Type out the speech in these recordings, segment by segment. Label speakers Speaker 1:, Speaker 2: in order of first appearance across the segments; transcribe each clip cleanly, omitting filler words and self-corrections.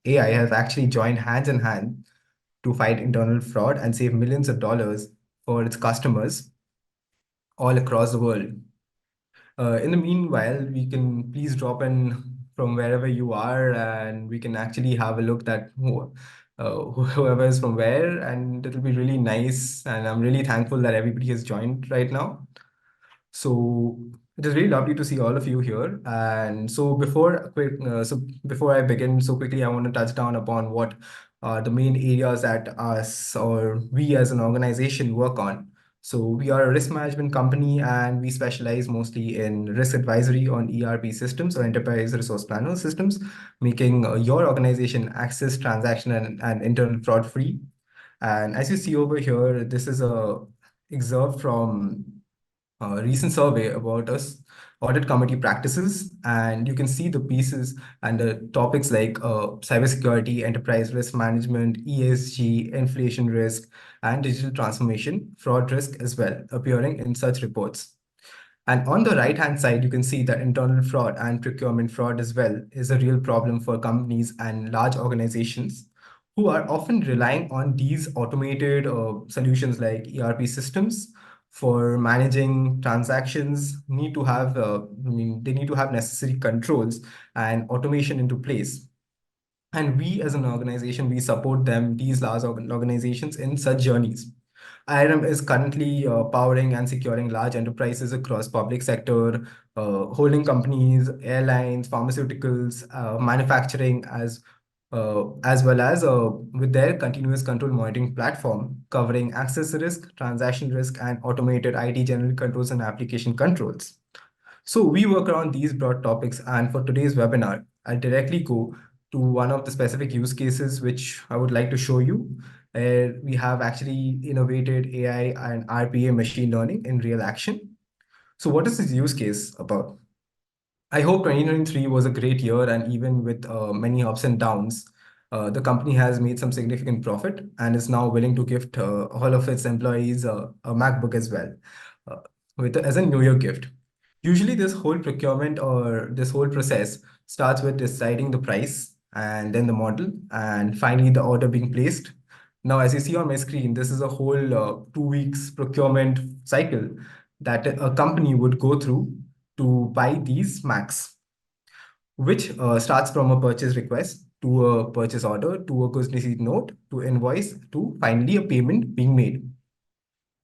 Speaker 1: AI have actually joined hands in hand to fight internal fraud and save millions of dollars for its customers all across the world. In the meanwhile, we can please drop in from wherever you are, and we can actually have a look at whoever is from where, and it'll be really nice. And I'm really thankful that everybody has joined right now. So it is really lovely to see all of you here. And so before I begin, so quickly, I want to touch down upon what the main areas that us or we as an organization work on. So we are a risk management company, and we specialize mostly in risk advisory on ERP systems or enterprise resource planner systems, making your organization access, transaction, and internal fraud free. And as you see over here, this is a excerpt from recent survey about us audit committee practices, and you can see the pieces and the topics like cybersecurity, enterprise risk management, ESG, inflation risk, and digital transformation, fraud risk as well, appearing in such reports. And on the right hand side, you can see that internal fraud and procurement fraud as well is a real problem for companies and large organizations who are often relying on these automated solutions like ERP systems for managing transactions. Need to have, they need to have necessary controls and automation into place. And we as an organization, we support them, these large organizations in such journeys. IRM is currently powering and securing large enterprises across public sector, holding companies, airlines, pharmaceuticals, manufacturing, as well as with their continuous control monitoring platform covering access risk, transaction risk, and automated IT general controls and application controls. So we work around these broad topics, and for today's webinar, I'll directly go to one of the specific use cases which I would like to show you. We have actually innovated AI and RPA machine learning in real action. So what is this use case about? I hope 2023 was a great year, and even with many ups and downs, the company has made some significant profit and is now willing to gift all of its employees a MacBook as well, uh, as a New Year gift. Usually, this whole procurement or this whole process starts with deciding the price and then the model and finally the order being placed. Now, as you see on my screen, this is a whole 2 weeks procurement cycle that a company would go through to buy these Macs, which starts from a purchase request to a purchase order to a goods receipt note to invoice to finally a payment being made.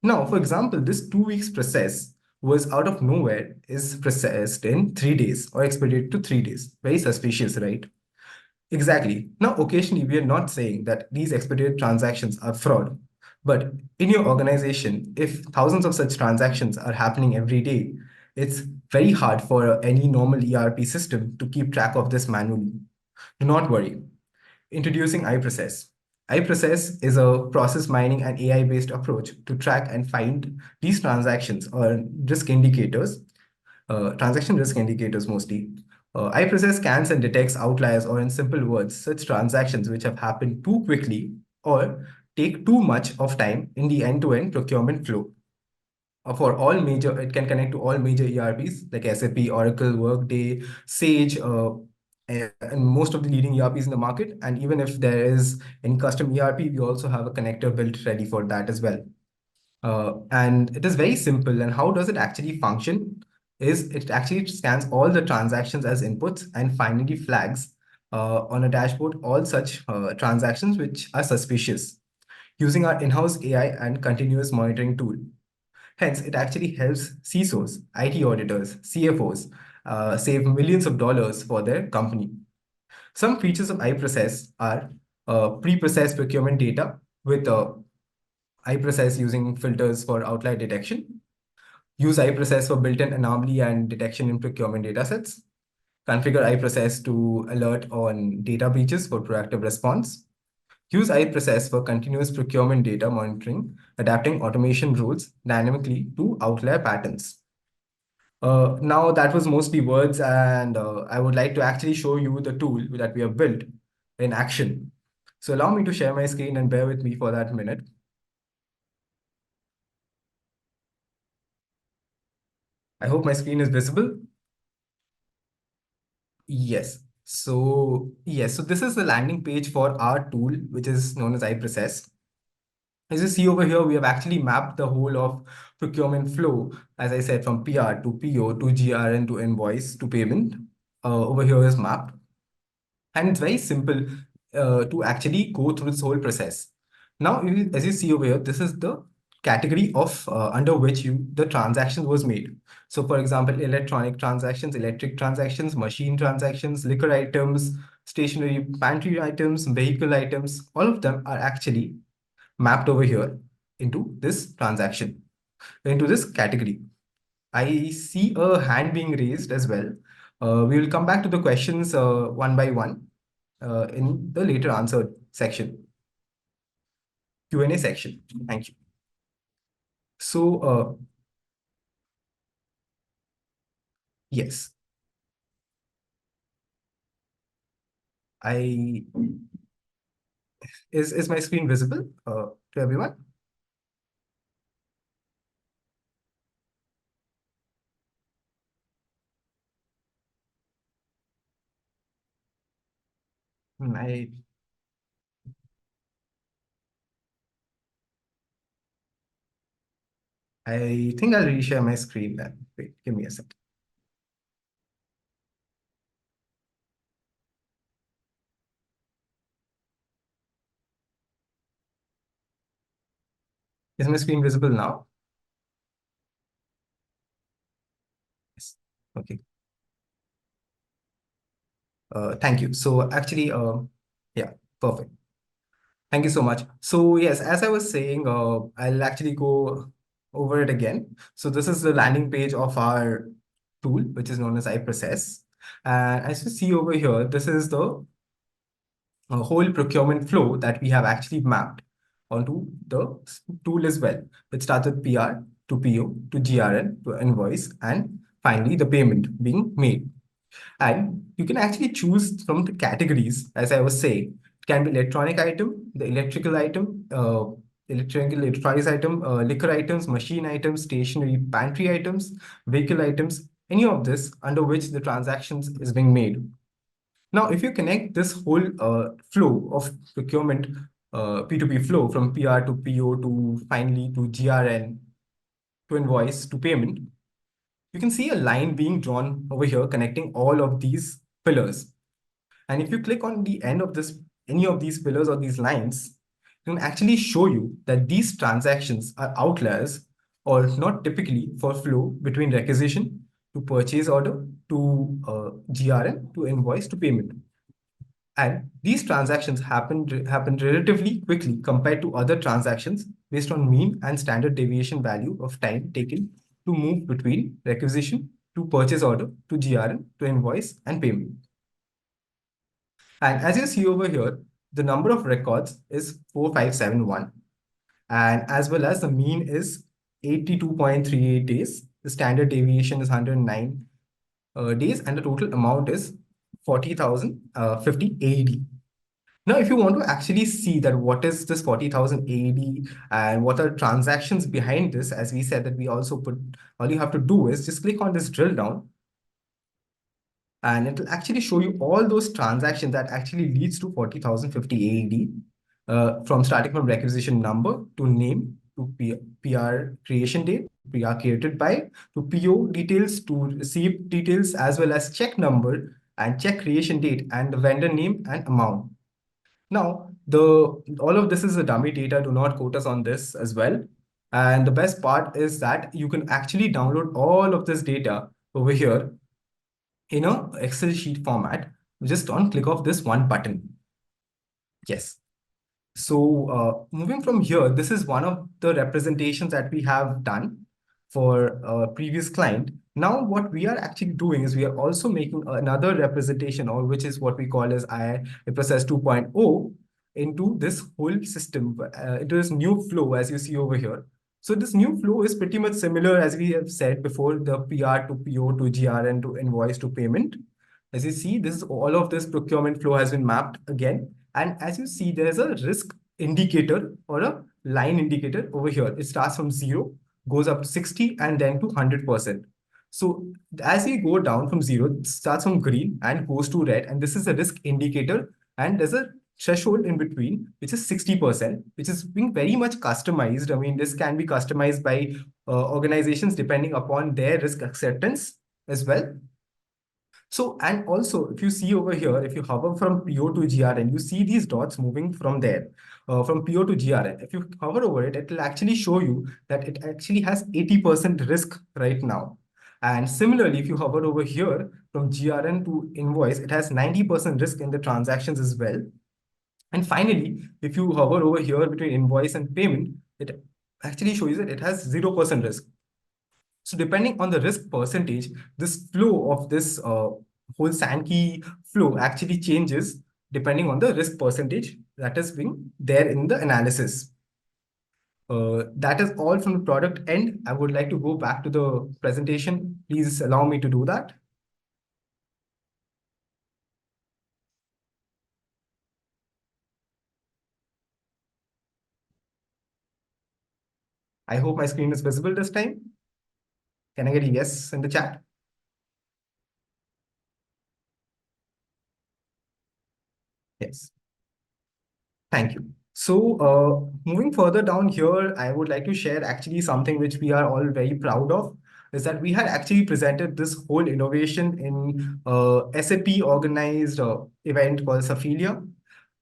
Speaker 1: Now, for example, this 2 weeks process was out of nowhere is processed in 3 days or expedited to 3 days. Very suspicious, right? Exactly. Now, occasionally, we are not saying that these expedited transactions are fraud, but in your organization, if thousands of such transactions are happening every day, it's very hard for any normal ERP system to keep track of this manually. Do not worry. Introducing iProcess. iProcess is a process mining and AI-based approach to track and find these transactions or risk indicators, transaction risk indicators mostly. iProcess scans and detects outliers, or in simple words, such transactions which have happened too quickly or take too much of time in the end-to-end procurement flow. For all major, it can connect to all major ERPs like SAP, Oracle, Workday, Sage, and most of the leading ERPs in the market. And even if there is any custom ERP, we also have a connector built ready for that as well. And it is very simple. And how does it actually function? Is it actually scans all the transactions as inputs and finally flags on a dashboard all such transactions which are suspicious using our in-house AI and continuous monitoring tool. Hence, it actually helps CISOs, IT auditors, CFOs save millions of dollars for their company. Some features of iProcess are pre-processed procurement data with iProcess using filters for outlier detection, use iProcess for built-in anomaly and detection in procurement datasets, configure iProcess to alert on data breaches for proactive response, use iProcess for continuous procurement data monitoring, adapting automation rules dynamically to outlier patterns. Now that was mostly words, and I would like to actually show you the tool that we have built in action. So allow me to share my screen and bear with me for that minute. I hope my screen is visible. Yes. So yes, so this is the landing page for our tool, which is known as iProcess. As you see over here, we have actually mapped the whole of procurement flow, as I said, from PR to PO to GRN to invoice to payment. Over here is mapped. And it's very simple to actually go through this whole process. Now, as you see over here, this is the category of under which the transaction was made. So for example, electronic transactions, electric transactions, machine transactions, liquor items, stationery pantry items, vehicle items, all of them are actually mapped over here into this transaction, into this category. I see a hand being raised as well. We will come back to the questions one by one in the later answered section, Q&A section. Thank you. So, yes, I is my screen visible to everyone? I I think I'll reshare my screen then. Wait, give me a second. Is my screen visible now? Yes. Okay. Thank you. So actually, yeah, perfect. Thank you so much. So yes, as I was saying, I'll actually go over it again. So this is the landing page of our tool, which is known as iProcess. And as you see over here, this is the whole procurement flow that we have actually mapped onto the tool as well. It starts with PR to PO to GRN to invoice and finally the payment being made. And you can actually choose from the categories, as I was saying. It can be electronic item, the electrical item, electronics item, liquor items, machine items, stationery, pantry items, vehicle items, any of this under which the transactions is being made. Now, if you connect this whole flow of procurement, P2P flow from PR to PO to finally to GRN to invoice to payment, you can see a line being drawn over here connecting all of these pillars. And if you click on the end of this, any of these pillars or these lines, it can actually show you that these transactions are outliers or not typically for flow between requisition to purchase order to GRN to invoice to payment. And these transactions happen relatively quickly compared to other transactions based on mean and standard deviation value of time taken to move between requisition to purchase order to GRN to invoice and payment. And as you see over here, the number of records is 4571, and as well as the mean is 82.38 days. The standard deviation is 109 days, and the total amount is 40,050 AED. Now, if you want to actually see that what is this 40,000 AED and what are transactions behind this, as we said that we also put, all you have to do is just click on this drill down and it will actually show you all those transactions that actually leads to 40,050 AED from starting from requisition number to name to PR creation date, PR created by, to PO details, to receipt details, as well as check number and check creation date and the vendor name and amount. Now, all of this is a dummy data. Do not quote us on this as well. And the best part is that you can actually download all of this data over here in a Excel sheet format just on click of this one button. Yes. So moving from here, this is one of the representations that we have done for a previous client. Now, what we are actually doing is we are also making another representation, or which is what we call as iProcess 2.0 into this whole system, into this new flow, as you see over here. So this new flow is pretty much similar as we have said before, the PR to PO to GRN to invoice to payment. As you see, this is all of this procurement flow has been mapped again. And as you see, there's a risk indicator or a line indicator over here. It starts from 0, goes up to 60, and then to 100%. So as you go down from zero, it starts from green and goes to red, and this is a risk indicator. And there's a threshold in between, which is 60%, which is being very much customized. I mean, this can be customized by organizations depending upon their risk acceptance as well. So, and also, if you see over here, if you hover from PO to GRN, you see these dots moving from there, from PO to GRN. If you hover over it, it will actually show you that it actually has 80% risk right now. And similarly, if you hover over here from GRN to invoice, it has 90% risk in the transactions as well. And finally, if you hover over here between invoice and payment, it actually shows you that it has 0% risk. So depending on the risk percentage, this flow of this whole Sankey flow actually changes depending on the risk percentage that is being there in the analysis. That is all from the product end. I would like to go back to the presentation. Please allow me to do that. I hope my screen is visible this time. Can I get a yes in the chat? Yes. Thank you. So, moving further down here, I would like to share actually something which we are all very proud of, is that we had actually presented this whole innovation in SAP organized event called Saphilia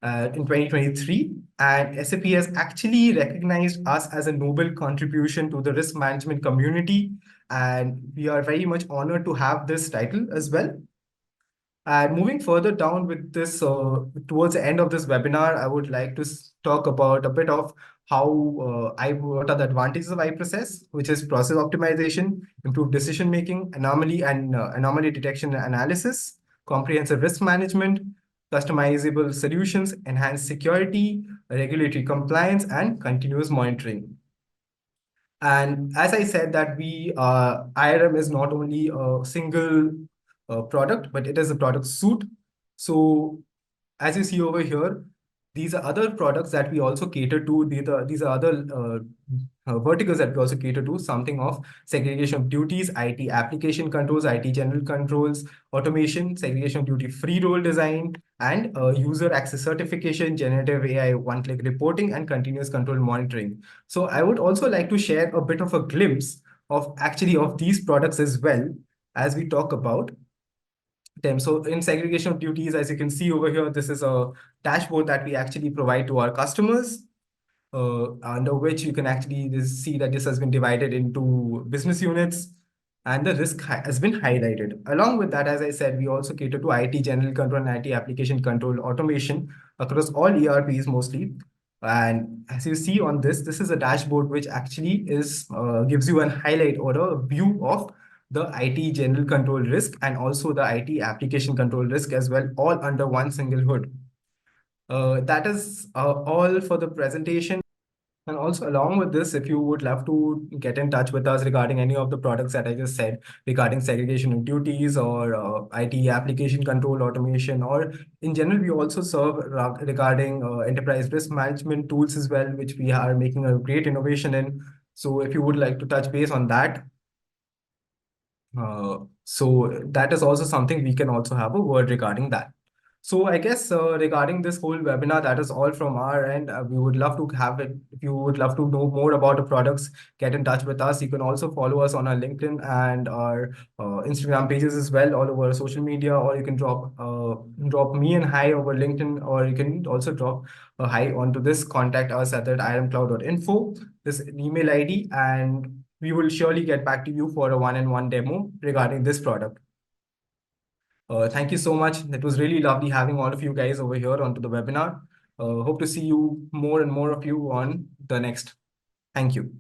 Speaker 1: in 2023. And SAP has actually recognized us as a noble contribution to the risk management community. And we are very much honored to have this title as well. And moving further down with this, towards the end of this webinar, I would like to talk about a bit of how what are the advantages of iProcess, which is process optimization, improved decision making, anomaly detection and analysis, comprehensive risk management, customizable solutions, enhanced security, regulatory compliance, and continuous monitoring. And as I said, that IRM is not only a single product, but it is a product suite. So as you see over here, these are other products that we also cater to. These are other verticals that we also cater to, something of segregation of duties, IT application controls, IT general controls, automation, segregation of duty free role design, and user access certification, generative AI one-click reporting, and continuous control monitoring. So I would also like to share a bit of a glimpse of actually of these products as well as we talk about them. So in segregation of duties, as you can see over here, this is a dashboard that we actually provide to our customers, under which you can actually see that this has been divided into business units and the risk has been highlighted. Along with that, as I said, we also cater to IT general control and IT application control automation across all ERPs mostly. And as you see on this, this is a dashboard which actually is gives you a highlight or a view of the IT general control risk and also the IT application control risk as well, all under one single hood. That is all for the presentation. And also, along with this, if you would love to get in touch with us regarding any of the products that I just said, regarding segregation of duties or IT application control automation, or in general, we also serve regarding enterprise risk management tools as well, which we are making a great innovation in. So if you would like to touch base on that, so that is also something we can also have a word regarding that. So I guess regarding this whole webinar, that is all from our end. We would love to have it. If you would love to know more about the products, get in touch with us. You can also follow us on our LinkedIn and our Instagram pages as well, all over social media, or you can drop me a hi over LinkedIn, or you can also drop a hi onto this, contact us at that ironcloud.info, this email ID, and we will surely get back to you for a one-on-one demo regarding this product. Thank you so much. It was really lovely having all of you guys over here onto the webinar. Hope to see you more and more of you on the next. Thank you.